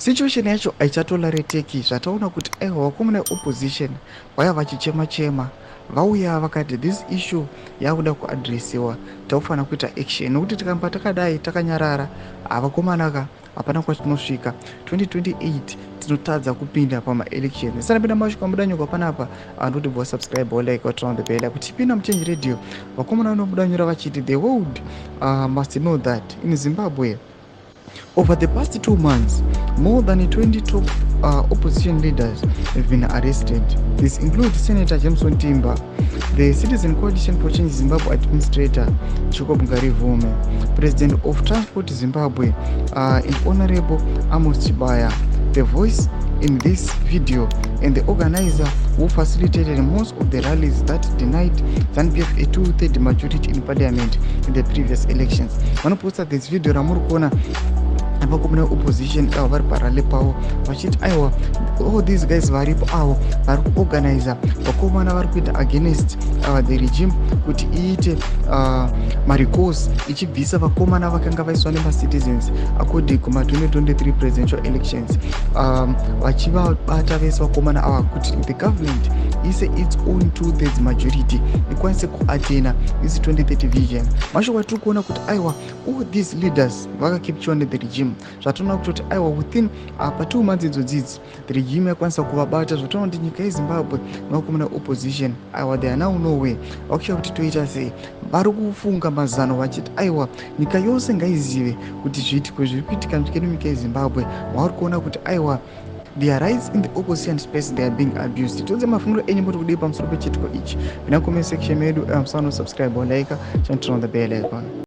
Situation yacho aichatolereteki zvataona kuti aiwa vakomana opposition vaya vachichema vauya vakati this issue yakuda kuadresiwa, takufanira kuita action nekuti tikamba takadai takanyarara vakomana hapana kwatinosvika. 2028 tinotadza kupinda pamaelection. Sanapinda masvika muda nyuka panapa anoti bva subscribe like what on the bell kuti tipinda muchange radio vakomana vanobuda nyura vachiti the world must know that in Zimbabwe over the past 2 months, more than 20 top opposition leaders have been arrested. This includes Senator Jameson Timber, the Citizen Coalition for Change Zimbabwe Administrator Jacob Ngarivume, President of Transport Zimbabwe, and Honorable Amos Chibaya, the voice in this video and the organizer who facilitated most of the rallies that denied ZANU-PF a 2/3 majority in parliament in the previous elections. Vanoposta this video ramuri kuona vakomana opposition avo vari parale pavo vachiti aiwa all these guys varipo avo vari kuorganiza vakomana vari kuita against the regime kuti iite marecalls ichibvisa vakomana vakanga vaiswa nemacitizens according kuma-2023 presidential elections, vachivabata vese vakomana ava kuti the government ise its own 2/3 majority ikwanise kuatena isi 2030 vision. Mashoko atiri kuona kuti aiwa all these leaders vakakepchiwa nethe regime, zvatoona kutoti aiwa within pa 2 months idzodzidzi the regime yakwanisa kuvabata, zvatoona kuti nyika yeZimbabwe navakomana opposition aiwa they are now nowhere. Vakusha kuti toita sei, vari kufunga mazano vachiti aiwa nyika yose ngaizive kuti zviitiko zviri kuitika munyika yedu yeZimbabwe. Vari kuona kuti aiwa their rights in the opposition space they are being abused. Todze mafunguro enyu muri kudii pamusoro pechitiko ichi. Pina comment section medu musano subscribe or like, turn on the bell icon.